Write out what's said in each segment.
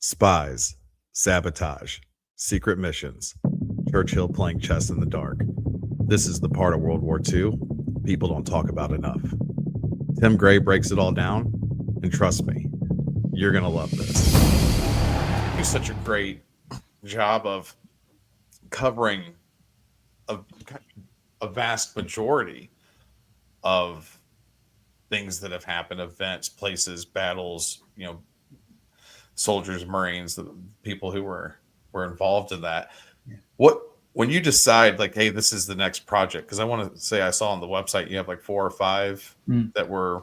Spies, Sabotage, Secret Missions, Churchill playing chess in the dark. This is the part of World War II people don't talk about enough. Tim Gray breaks it all down, and trust me, you're going to love this. You do such a great job of covering a, a vast majority of things that have happened, events, places, battles, soldiers, Marines, the people who were involved in that. What when you decide like, hey, this is the next project? Because I want to say I saw on the website you have like 4 or 5 that were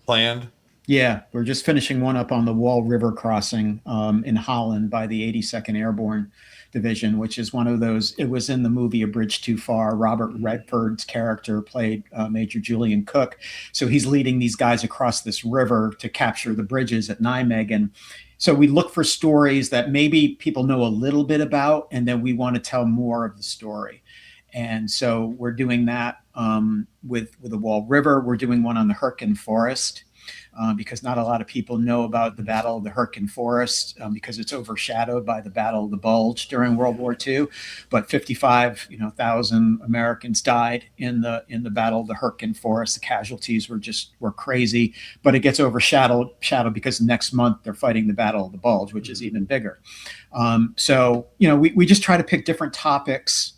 planned. Yeah, we're just finishing one up on the Wall River crossing in Holland by the 82nd Airborne Division, which is one of those. It was in the movie A Bridge Too Far. Robert Redford's character played Major Julian Cook. So he's leading these guys across this river to capture the bridges at Nijmegen. So we look for stories that maybe people know a little bit about, and then we want to tell more of the story. And so we're doing that with the Wall River. We're doing one on the Hürtgen Forest. Because not a lot of people know about the Battle of the Hürtgen Forest because it's overshadowed by the Battle of the Bulge during World War II. But 55,000 Americans died in the Battle of the Hürtgen Forest. The casualties were crazy, but it gets overshadowed because next month they're fighting the Battle of the Bulge, which is even bigger. So we just try to pick different topics.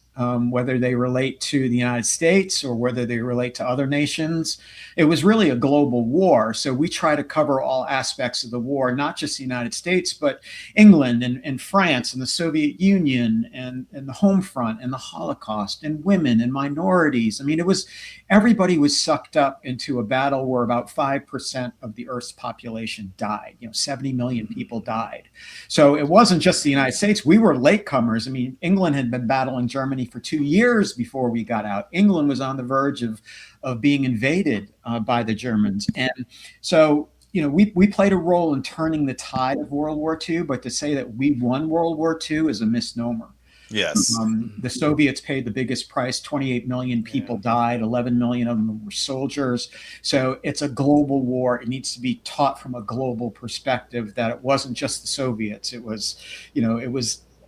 Whether they relate to the United States or whether they relate to other nations. It was really a global war. So we try to cover all aspects of the war, not just the United States, but England and France and the Soviet Union and the home front and the Holocaust and women and minorities. I mean, everybody was sucked up into a battle where about 5% of the Earth's population died. 70 million people died. So it wasn't just the United States. We were latecomers. I mean, England had been battling Germany for 2 years before we got out. England was on the verge of being invaded by the Germans. And so, we played a role in turning the tide of World War II, but to say that we won World War II is a misnomer. Yes. The Soviets paid the biggest price. 28 million people died. 11 million of them were soldiers. So it's a global war. It needs to be taught from a global perspective that it wasn't just the Soviets. It was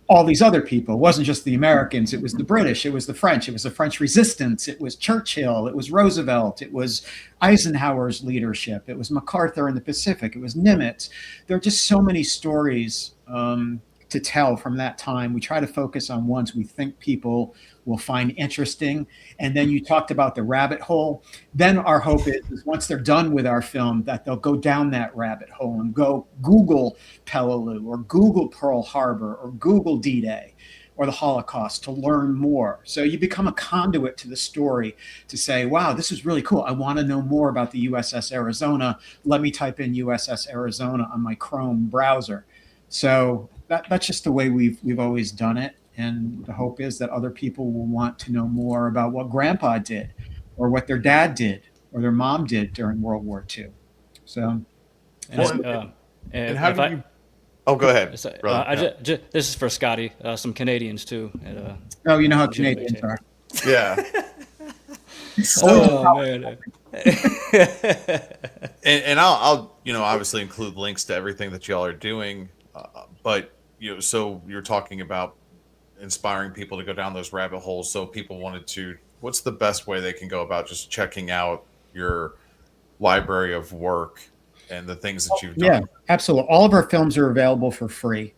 all these other people. It wasn't just the Americans. It was the British. It was the French. It was the French resistance. It was Churchill. It was Roosevelt. It was Eisenhower's leadership. It was MacArthur in the Pacific. It was Nimitz. There are just so many stories to tell from that time. We try to focus on ones we think people will find interesting. And then you talked about the rabbit hole. Then our hope is once they're done with our film, that they'll go down that rabbit hole and go Google Peleliu or Google Pearl Harbor or Google D-Day or the Holocaust to learn more. So you become a conduit to the story to say, wow, this is really cool. I want to know more about the USS Arizona. Let me type in USS Arizona on my Chrome browser. So that's just the way we've always done it. And the hope is that other people will want to know more about what grandpa did or what their dad did or their mom did during World War II. So, and how do you? Oh, go ahead. This is for Scotty. Some Canadians too. You know how Canadians are. Yeah. Oh man. and I'll obviously include links to everything that y'all are doing, but so you're talking about inspiring people to go down those rabbit holes. So people wanted to. What's the best way they can go about just checking out your library of work and the things that you've done? Yeah, absolutely. All of our films are available for free.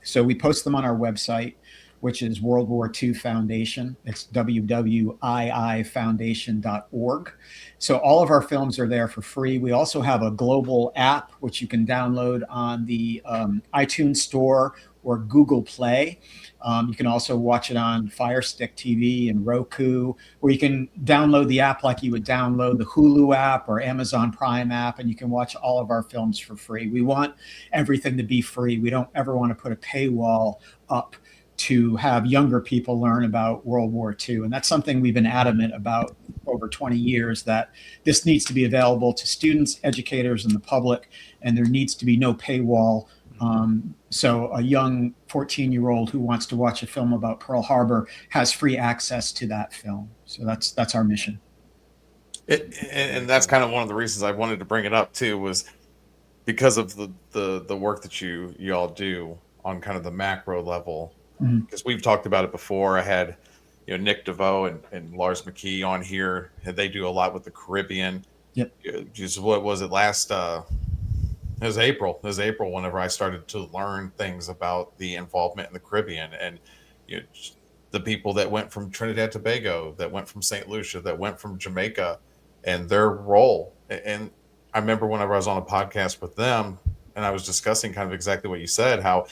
So we post them on our website, which is World War II Foundation. It's WWII Foundation.org. So all of our films are there for free. We also have a global app, which you can download on the iTunes Store or Google Play. You can also watch it on Fire Stick TV and Roku, or you can download the app like you would download the Hulu app or Amazon Prime app, and you can watch all of our films for free. We want everything to be free. We don't ever want to put a paywall up to have younger people learn about World War II. And that's something we've been adamant about over 20 years, that this needs to be available to students, educators, and the public, and there needs to be no paywall. So a young 14-year-old who wants to watch a film about Pearl Harbor has free access to that film. So that's our mission. And that's kind of one of the reasons I wanted to bring it up too, was because of the work that you all do on kind of the macro level, Mhm. because we've talked about it before. I had Nick DeVoe and Lars McKee on here, and they do a lot with the Caribbean. Yep. Just what was it last? It was April. It was April whenever I started to learn things about the involvement in the Caribbean and just the people that went from Trinidad and Tobago, that went from St. Lucia, that went from Jamaica, and their role. And I remember whenever I was on a podcast with them, and I was discussing kind of exactly what you said, how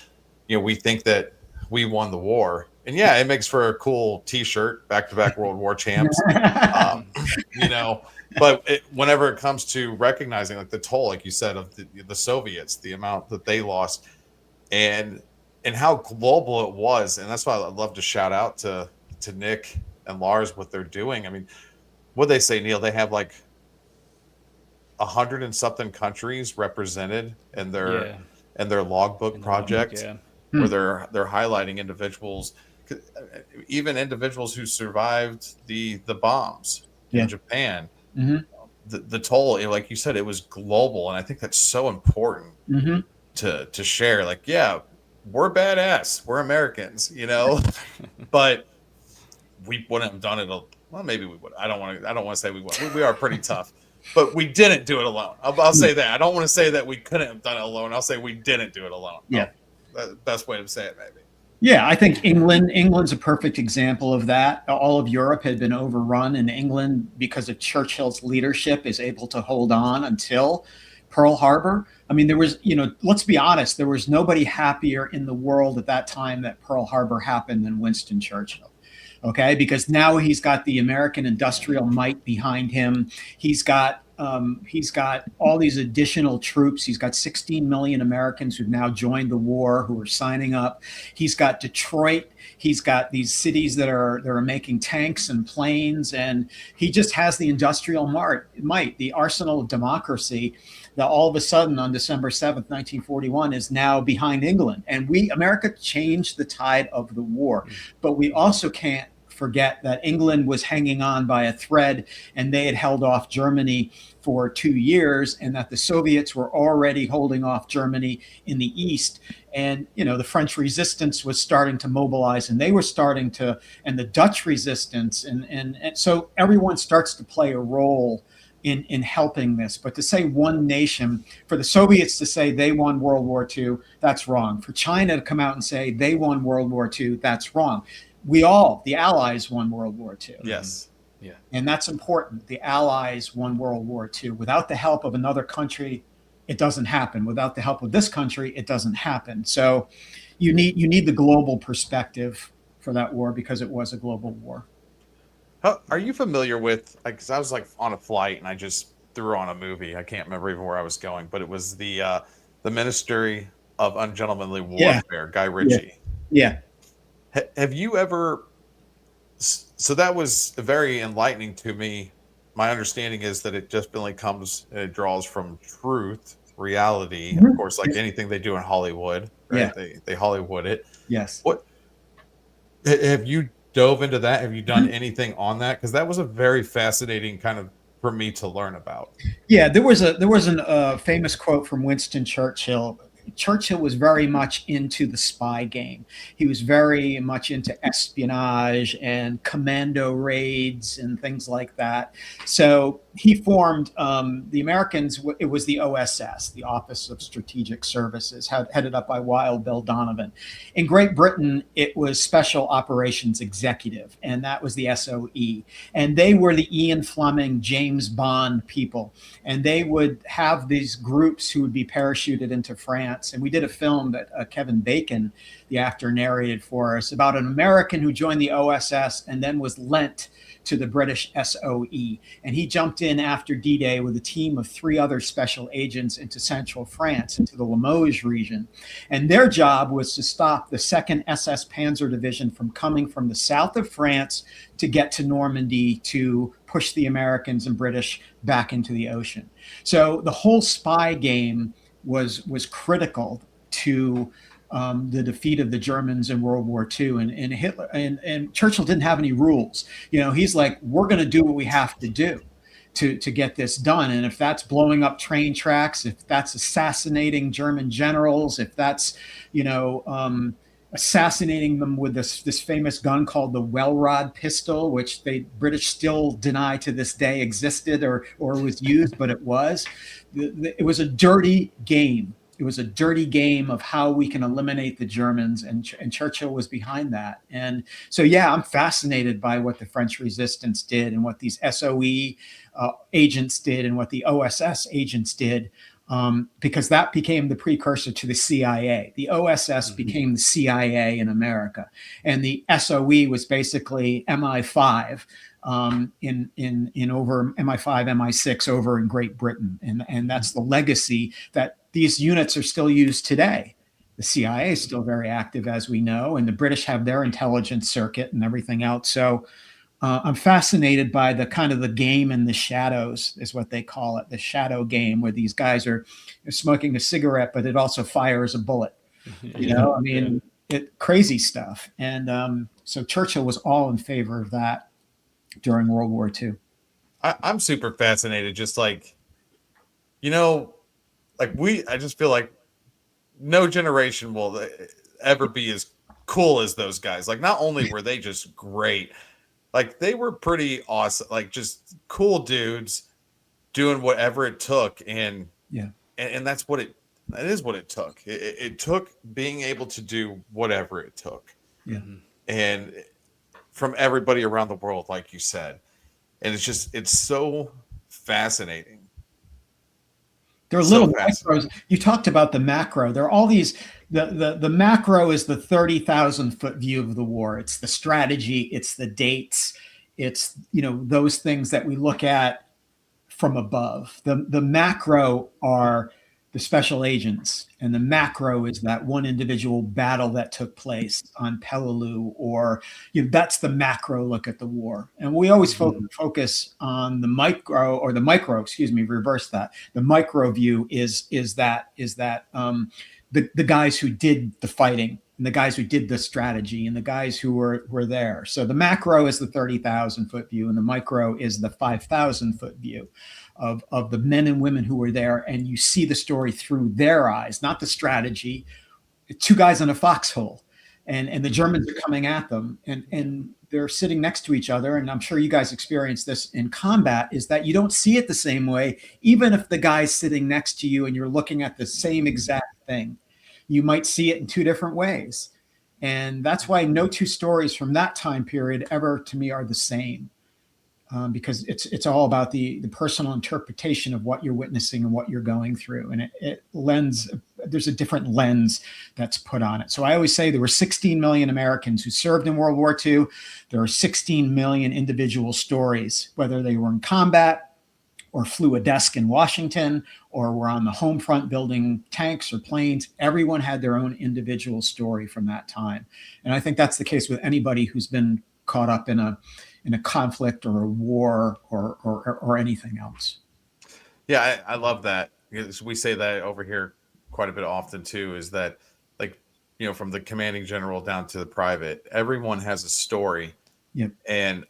we think that we won the war, and yeah, it makes for a cool T-shirt, back-to-back World War champs. Um, you know, but whenever it comes to recognizing like the toll, like you said, of the Soviets, the amount that they lost, and how global it was, and that's why I love to shout out to Nick and Lars what they're doing. I mean, what they say, Neil, they have like 100 and something countries represented in Yeah. their logbook In the logbook, project, yeah. where they're highlighting individuals, even individuals who survived the bombs Yeah. in Japan. Hmm. The toll, like you said, it was global, and I think that's so important Hmm. to share. Like, yeah, we're badass, we're Americans, but we wouldn't have done it. Well, maybe we would. I don't want to say we would. We are pretty tough, but we didn't do it alone. I'll say that. I don't want to say that we couldn't have done it alone. I'll say we didn't do it alone. Yeah. Best way to say it, maybe. Yeah, I think England's a perfect example of that. All of Europe had been overrun, and England, because of Churchill's leadership, is able to hold on until Pearl Harbor. I mean, there was, let's be honest, there was nobody happier in the world at that time that Pearl Harbor happened than Winston Churchill. Okay, because now he's got the American industrial might behind him. He's got all these additional troops. He's got 16 million Americans who've now joined the war, who are signing up. He's got Detroit. He's got these cities that are making tanks and planes, and he just has the industrial might, the arsenal of democracy, that all of a sudden on December 7th, 1941 is now behind England. And America changed the tide of the war. But we also can't forget that England was hanging on by a thread, and they had held off Germany for 2 years, and that the Soviets were already holding off Germany in the East. And, the French resistance was starting to mobilize, and they were starting to, and the Dutch resistance. And so everyone starts to play a role in helping this. But to say one nation, for the Soviets to say they won World War II, that's wrong. For China to come out and say they won World War II, that's wrong. The Allies won World War II. Yes. Yeah. And that's important. The Allies won World War II. Without the help of another country, it doesn't happen. Without the help of this country, it doesn't happen. So you need the global perspective for that war, because it was a global war. Are you familiar with, because I was like on a flight and I just threw on a movie. I can't remember even where I was going, but it was the Ministry of Ungentlemanly Warfare, Guy Ritchie. Yeah. Have you ever, so that was very enlightening to me. My understanding is that it just really comes and it draws from truth, reality, and of course, like anything they do in Hollywood, right? Yeah. They Hollywood it. Yes. What have you dove into that? Have you done anything on that? Because that was a very fascinating kind of for me to learn about. Yeah, there was a famous quote from Winston Churchill. Churchill was very much into the spy game. He was very much into espionage and commando raids and things like that. So he formed the Americans. It was the OSS, the Office of Strategic Services, headed up by Wild Bill Donovan. In Great Britain, it was Special Operations Executive, and that was the SOE. And they were the Ian Fleming, James Bond people. And they would have these groups who would be parachuted into France. And we did a film that Kevin Bacon, the actor, narrated for us about an American who joined the OSS and then was lent to the British SOE. And he jumped in after D-Day with a team of 3 other special agents into central France, into the Limoges region. And their job was to stop the 2nd SS Panzer Division from coming from the south of France to get to Normandy to push the Americans and British back into the ocean. So the whole spy game was critical to the defeat of the Germans in World War II. And Hitler and Churchill didn't have any rules. He's like, we're going to do what we have to do. to get this done. And if that's blowing up train tracks, if that's assassinating German generals, if that's, assassinating them with this famous gun called the Welrod pistol, which the British still deny to this day existed or was used, but it was. It was a dirty game. It was a dirty game of how we can eliminate the Germans, and Churchill was behind that. And so, yeah, I'm fascinated by what the French resistance did and what these SOE agents did and what the OSS agents did, because that became the precursor to the CIA. The OSS became the CIA in America, and the SOE was basically MI5 in over MI5, MI6 over in Great Britain, and that's the legacy that these units are still used today. The CIA is still very active, as we know, and the British have their intelligence circuit and everything else. So I'm fascinated by the kind of the game in the shadows, is what they call it, the shadow game, where these guys are smoking a cigarette, but it also fires a bullet. Crazy stuff. And so Churchill was all in favor of that during World War II. I'm super fascinated. Just like, I just feel like no generation will ever be as cool as those guys. Like, not only were they just great, like they were pretty awesome, like just cool dudes doing whatever it took. And that's what that is what it took. It took being able to do whatever it took. Yeah. And from everybody around the world, like you said. And it's so fascinating. There are little macros. You talked about the macro. There are all these. The macro is the 30,000 foot view of the war. It's the strategy. It's the dates. It's those things that we look at from above. The macro are the special agents, and the macro is that one individual battle that took place on Peleliu, or that's the macro look at the war. And we always focus on the micro, or the micro, reverse that. The micro view is that the guys who did the fighting, and the guys who did the strategy, and the guys who were there. So the macro is the 30,000 foot view, and the micro is the 5,000 foot view of the men and women who were there. And you see the story through their eyes, not the strategy. Two guys in a foxhole, and the Germans are coming at them, and they're sitting next to each other. And I'm sure you guys experience this in combat, is that you don't see it the same way, even if the guy's sitting next to you and you're looking at the same exact thing. You might see it in two different ways. And that's why no two stories from that time period ever, to me, are the same. Because it's all about the personal interpretation of what you're witnessing and what you're going through. And there's a different lens that's put on it. So I always say there were 16 million Americans who served in World War II. There are 16 million individual stories, whether they were in combat or flew a desk in Washington or were on the home front building tanks or planes. Everyone had their own individual story from that time. And I think that's the case with anybody who's been caught up in a conflict or a war or anything else. Yeah, I love that. We say that over here quite a bit often too, is that, like, from the commanding general down to the private, everyone has a story. Yep. And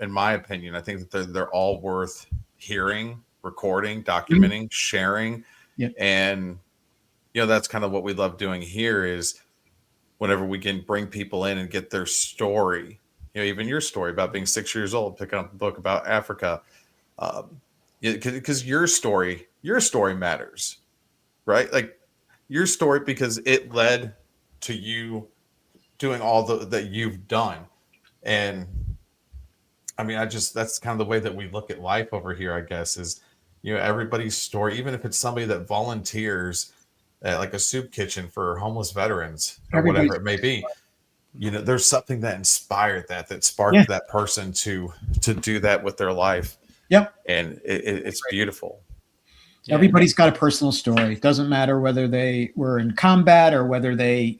in my opinion, I think that they're all worth hearing, recording, documenting, sharing. Yep. And, that's kind of what we love doing here, is whenever we can bring people in and get their story, even your story about being 6 years old, picking up a book about Africa, because your story matters, right? Like your story, because it led to you doing all that you've done. And I mean, that's kind of the way that we look at life over here, I guess, is, everybody's story, even if it's somebody that volunteers at like a soup kitchen for homeless veterans or whatever it may be. There's something that inspired that sparked that person to do that with their life. Yep. And it's beautiful. Everybody's got a personal story. It doesn't matter whether they were in combat or whether they,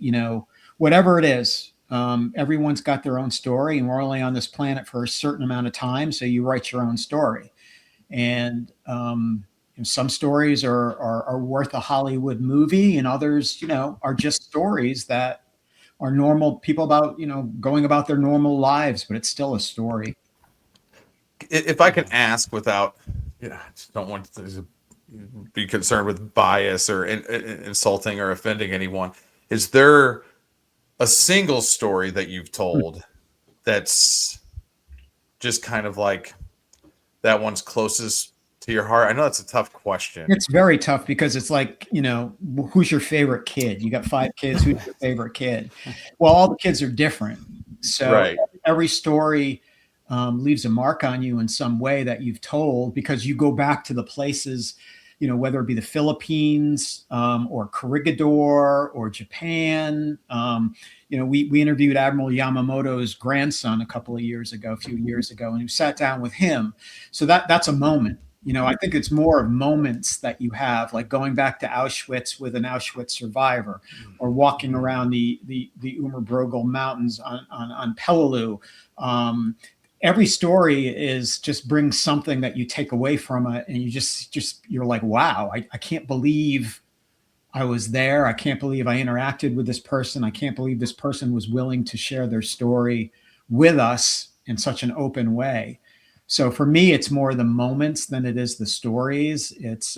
whatever it is. Everyone's got their own story, and we're only on this planet for a certain amount of time. So you write your own story. And some stories are worth a Hollywood movie, and others, are just stories that are normal people about, going about their normal lives, but it's still a story. if I can ask without, I just don't want to be concerned with bias or insulting or offending anyone. Is there a single story that you've told that's just kind of like that one's closest to your heart? I know that's a tough question. It's very tough because it's like, who's your favorite kid? You got 5 kids. Who's your favorite kid? Well, all the kids are different. So Right. every story leaves a mark on you in some way that you've told, because you go back to the places, whether it be the Philippines or Corregidor or Japan. We interviewed Admiral Yamamoto's grandson a few years ago, and we sat down with him. So that's a moment. I think it's more of moments that you have, like going back to Auschwitz with an Auschwitz survivor, or walking around the Umerbrogel Mountains on Peleliu. Every story just brings something that you take away from it, and you're like, wow, I can't believe I was there. I can't believe I interacted with this person. I can't believe this person was willing to share their story with us in such an open way. So for me, it's more the moments than it is the stories. It's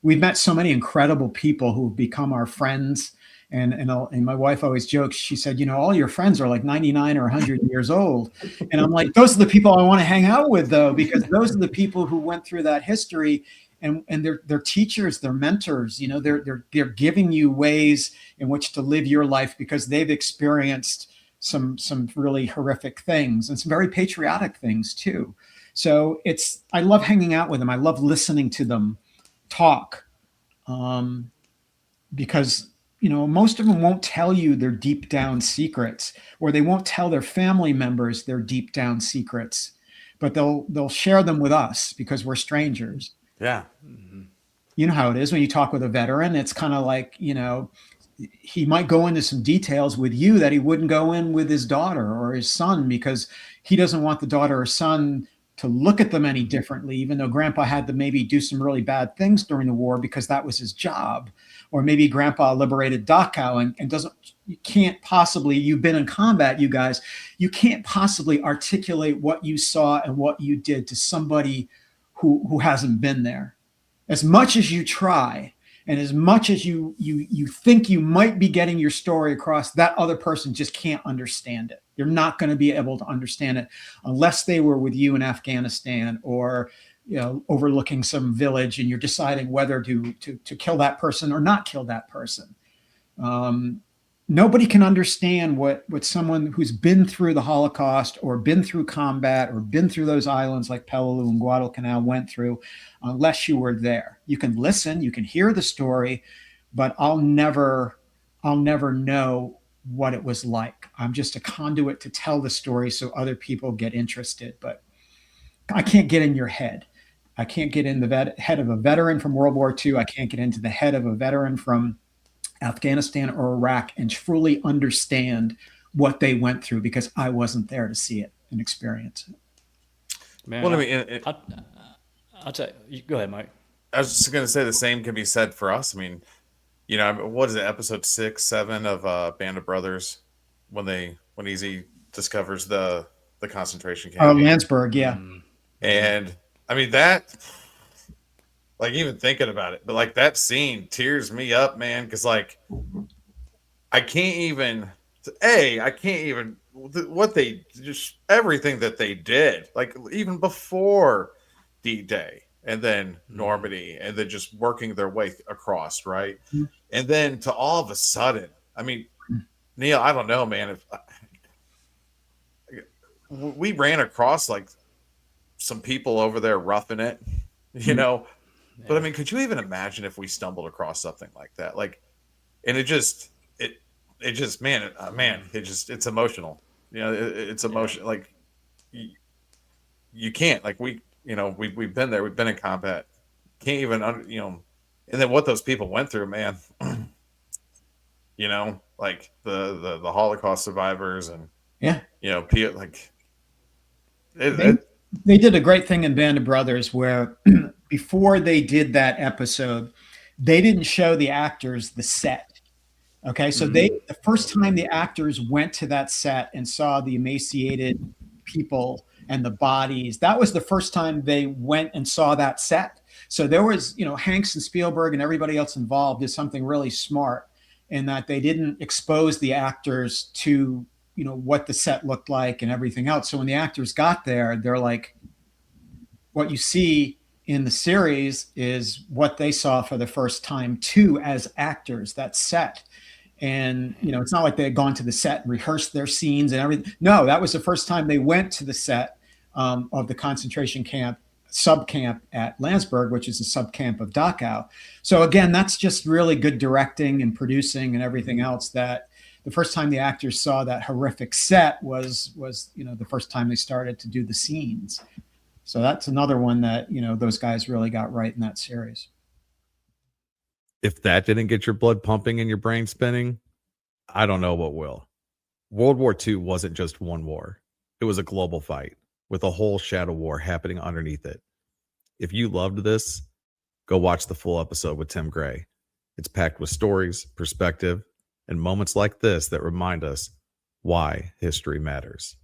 we've met so many incredible people who've become our friends. And my wife always jokes. She said, all your friends are like 99 or 100 years old. And I'm like, those are the people I want to hang out with, though, because those are the people who went through that history, and they're teachers, they're mentors. They're giving you ways in which to live your life, because they've experienced some really horrific things, and some very patriotic things too. So I love hanging out with them. I love listening to them talk, because most of them won't tell you their deep down secrets, or they won't tell their family members their deep down secrets, but they'll share them with us because we're strangers. Yeah. You know how it is when you talk with a veteran. It's kind of like, he might go into some details with you that he wouldn't go in with his daughter or his son, because he doesn't want the daughter or son to look at them any differently, even though grandpa had to maybe do some really bad things during the war because that was his job. Or maybe grandpa liberated Dachau and you've been in combat, you guys, you can't possibly articulate what you saw and what you did to somebody who hasn't been there. As much as you try, and as much as you think you might be getting your story across, that other person just can't understand it. You're not going to be able to understand it unless they were with you in Afghanistan, or overlooking some village, and you're deciding whether to kill that person or not kill that person. Nobody can understand what someone who's been through the Holocaust, or been through combat, or been through those islands like Peleliu and Guadalcanal went through, unless you were there. You can listen, you can hear the story, but I'll never know what it was like. I'm just a conduit to tell the story so other people get interested, but I can't get in your head. I can't get in the head of a veteran from World War II. I can't get into the head of a veteran from Afghanistan or Iraq and truly understand what they went through, because I wasn't there to see it and experience it. Man, Well, I mean, I'll tell you. Go ahead, Mike. I was just going to say the same can be said for us. I mean, what is it, episode 6, 7 of Band of Brothers, when Easy discovers the concentration camp. Oh, Landsberg, yeah. And I mean, that, like, even thinking about it, but like that scene tears me up, man, because like I can't even what they just everything that they did, like even before D-Day and then Normandy, and then just working their way across, right? And then to all of a sudden, I mean, Neil, I don't know, man, if we ran across like some people over there roughing it, but I mean, could you even imagine if we stumbled across something like that? Like, and it's emotional. It's emotional. Like, you can't, like, we've been there, we've been in combat. Can't even, and then what those people went through, man, like the Holocaust survivors, and, like, they did a great thing in Band of Brothers where before they did that episode, they didn't show the actors the set. Okay. So the first time the actors went to that set and saw the emaciated people and the bodies. That was the first time they went and saw that set. So there was, Hanks and Spielberg and everybody else involved did something really smart in that they didn't expose the actors to, what the set looked like and everything else. So when the actors got there, they're like, what you see in the series is what they saw for the first time too, as actors, that set. And, it's not like they had gone to the set and rehearsed their scenes and everything. No, that was the first time they went to the set of the concentration camp, subcamp at Landsberg, which is a subcamp of Dachau. So again, that's just really good directing and producing and everything else, that the first time the actors saw that horrific set was the first time they started to do the scenes. So that's another one that, those guys really got right in that series. If that didn't get your blood pumping and your brain spinning, I don't know what will. World War II wasn't just one war. It was a global fight with a whole shadow war happening underneath it. If you loved this, go watch the full episode with Tim Gray. It's packed with stories, perspective, and moments like this that remind us why history matters.